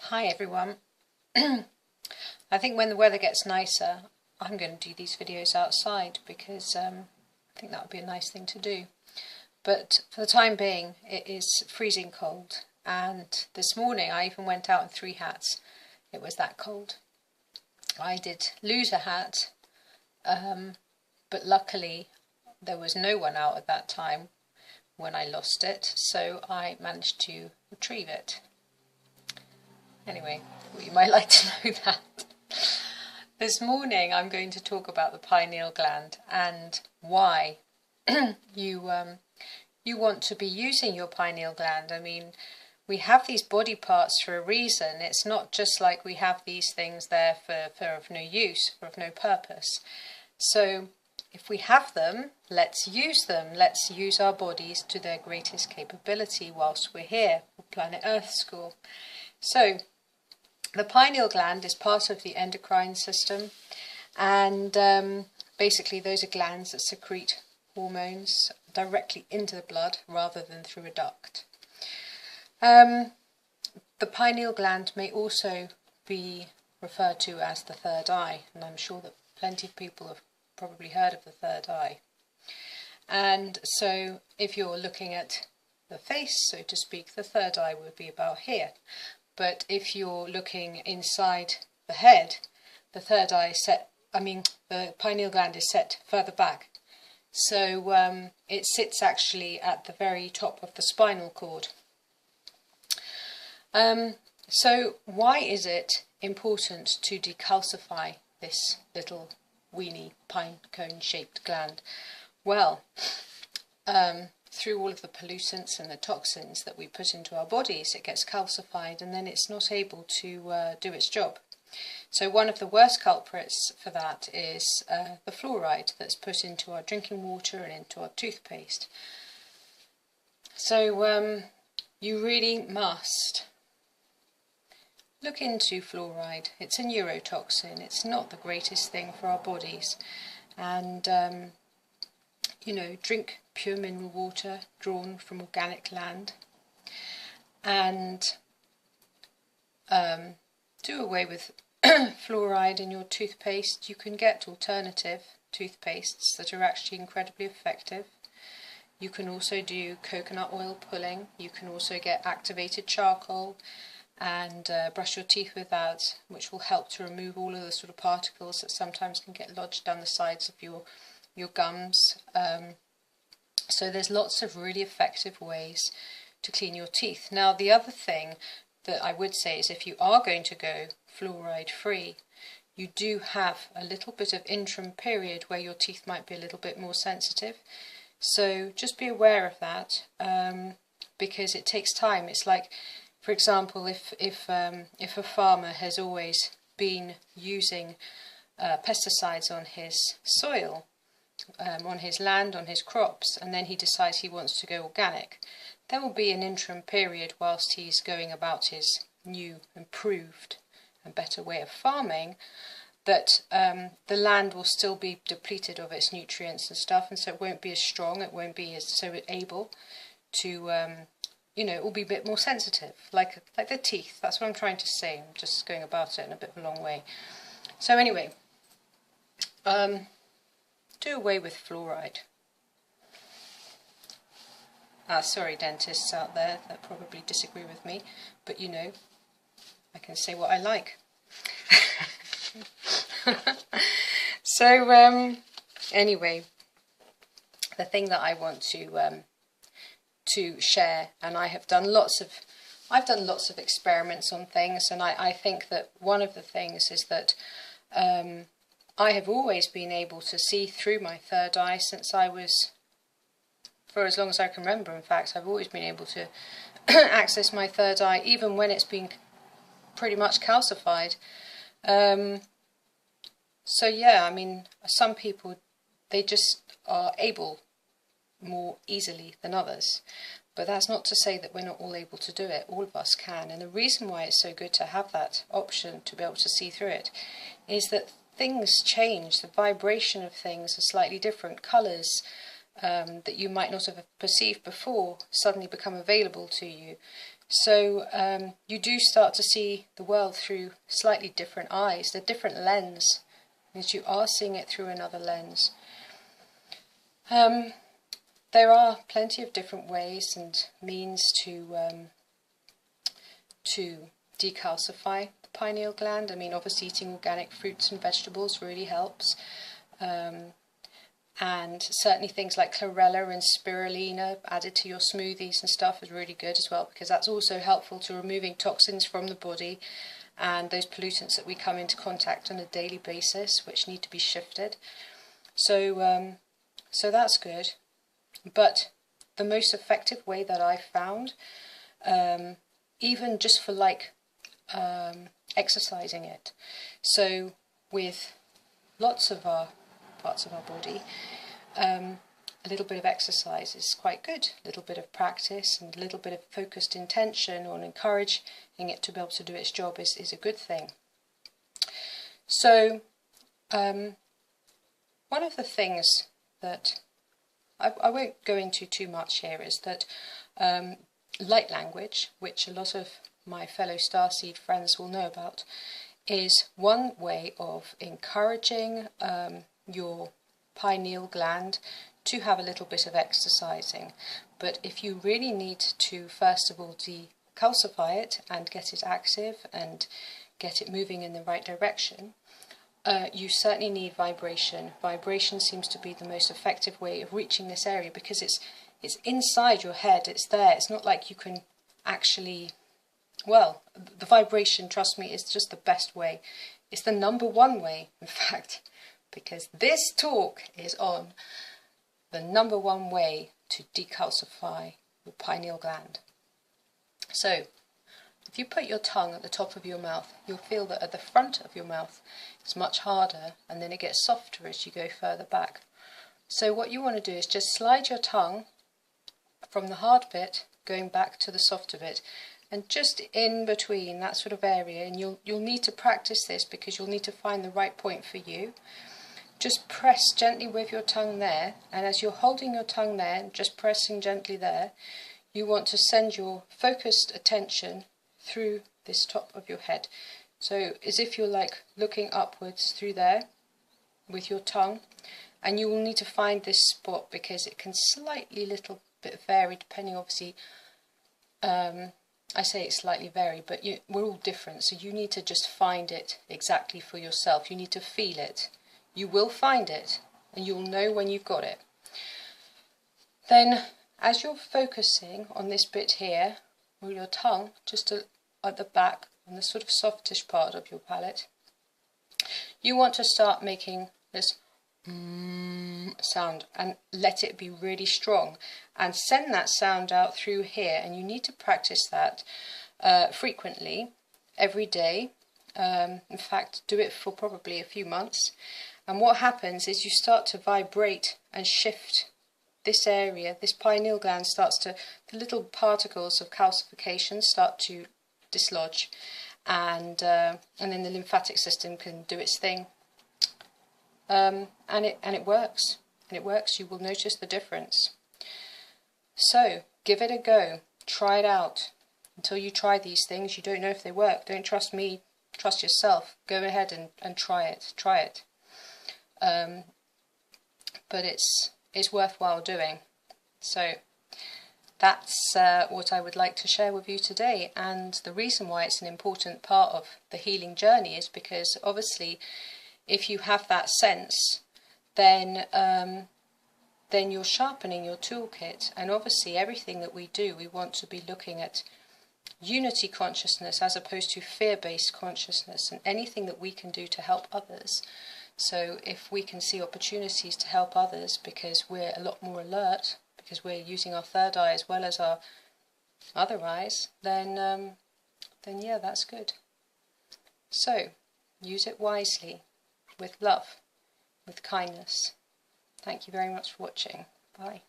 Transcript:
Hi everyone. I think when the weather gets nicer I'm going to do these videos outside because I think that would be a nice thing to do. But for the time being it is freezing cold, and this morning I even went out in 3 hats. It was that cold. I did lose a hat, but luckily there was no one out at that time when I lost it, so I managed to retrieve it. Anyway, you might like to know that. This morning I'm going to talk about the pineal gland and why you want to be using your pineal gland. I mean, we have these body parts for a reason. It's not just like we have these things there for of no use, for of no purpose. So if we have them, let's use them. Let's use our bodies to their greatest capability whilst we're here for Planet Earth School. So the pineal gland is part of the endocrine system, and basically those are glands that secrete hormones directly into the blood rather than through a duct. The pineal gland may also be referred to as the third eye, and I'm sure that plenty of people have probably heard of the third eye. And so if you're looking at the face, so to speak, the third eye would be about here. But if you're looking inside the head, the third eye is set, the pineal gland is set further back. So it sits actually at the very top of the spinal cord. So why is it important to decalcify this little weeny pine cone shaped gland? Well, through all of the pollutants and the toxins that we put into our bodies, it gets calcified and then it's not able to do its job. So one of the worst culprits for that is the fluoride that's put into our drinking water and into our toothpaste. So you really must look into fluoride. It's a neurotoxin. It's not the greatest thing for our bodies. And you know, drink pure mineral water drawn from organic land, and do away with fluoride in your toothpaste. You can get alternative toothpastes that are actually incredibly effective. You can also do coconut oil pulling. You can also get activated charcoal and brush your teeth with that, which will help to remove all of the sort of particles that sometimes can get lodged down the sides of your gums. So there's lots of really effective ways to clean your teeth. Now the other thing that I would say is if you are going to go fluoride free, you do have a little bit of interim period where your teeth might be a little bit more sensitive. So just be aware of that, because it takes time. It's like, for example, if a farmer has always been using pesticides on his soil, on his land, on his crops, and then he decides he wants to go organic, there will be an interim period whilst he's going about his new, improved and better way of farming, that the land will still be depleted of its nutrients and stuff, and so it won't be as strong, it won't be as so able to, you know, it will be a bit more sensitive, like the teeth. That's what I'm trying to say. I'm just going about it in a bit of a long way. So anyway, do away with fluoride. Sorry, dentists out there that probably disagree with me, but you know, I can say what I like. So anyway, the thing that I want to share, and I've done lots of experiments on things, and I think that one of the things is that I have always been able to see through my third eye since I was, for as long as I can remember, in fact, I've always been able to access my third eye, even when it's been pretty much calcified. So yeah, I mean, some people, they just are able more easily than others. But that's not to say that we're not all able to do it. All of us can. And the reason why it's so good to have that option to be able to see through it is that things change. The vibration of things are slightly different. Colours that you might not have perceived before suddenly become available to you. So you do start to see the world through slightly different eyes. The different lens means you are seeing it through another lens. There are plenty of different ways and means to decalcify the pineal gland. I mean, obviously eating organic fruits and vegetables really helps. And certainly things like chlorella and spirulina added to your smoothies and stuff is really good as well, because that's also helpful to removing toxins from the body and those pollutants that we come into contact on a daily basis, which need to be shifted. So that's good. But the most effective way that I've found, even just for like exercising it, so with lots of our parts of our body, a little bit of exercise is quite good. A little bit of practice and a little bit of focused intention on encouraging it to be able to do its job is a good thing. So one of the things that I won't go into too much here is that light language, which a lot of my fellow starseed friends will know about, is one way of encouraging your pineal gland to have a little bit of exercising. But if you really need to, first of all, decalcify it and get it active and get it moving in the right direction, you certainly need vibration. Vibration seems to be the most effective way of reaching this area, because it's inside your head, it's there. It's not like you can actually, well, the vibration, trust me, is just the best way. It's the #1 way, in fact, because this talk is on the #1 way to decalcify your pineal gland. So, if you put your tongue at the top of your mouth, you'll feel that at the front of your mouth it's much harder, and then it gets softer as you go further back. So what you want to do is just slide your tongue from the hard bit going back to the softer bit, and just in between that sort of area, and you'll need to practice this because you'll need to find the right point for you. Just press gently with your tongue there, and as you're holding your tongue there, just pressing gently there, you want to send your focused attention through this top of your head. So as if you're like looking upwards through there with your tongue, and you will need to find this spot because it can slightly little bit vary depending, obviously, I say it's slightly vary, but we're all different, so you need to just find it exactly for yourself. You need to feel it. You will find it, and you'll know when you've got it. Then, as you're focusing on this bit here, with your tongue just at the back, on the sort of softish part of your palate, you want to start making this sound and let it be really strong, and send that sound out through here. And you need to practice that frequently, every day. In fact, do it for probably a few months. And what happens is you start to vibrate and shift this area. This pineal gland starts to, the little particles of calcification start to dislodge, and then the lymphatic system can do its thing. And it works. And it works. You will notice the difference. So give it a go. Try it out. Until you try these things, you don't know if they work. Don't trust me. Trust yourself. Go ahead and try it. Try it. But it's worthwhile doing. So that's what I would like to share with you today. And the reason why it's an important part of the healing journey is because obviously, if you have that sense, then you're sharpening your toolkit. And obviously everything that we do, we want to be looking at unity consciousness as opposed to fear-based consciousness, and anything that we can do to help others. So if we can see opportunities to help others because we're a lot more alert, because we're using our third eye as well as our other eyes, then yeah, that's good. So use it wisely, with love, with kindness. Thank you very much for watching. Bye.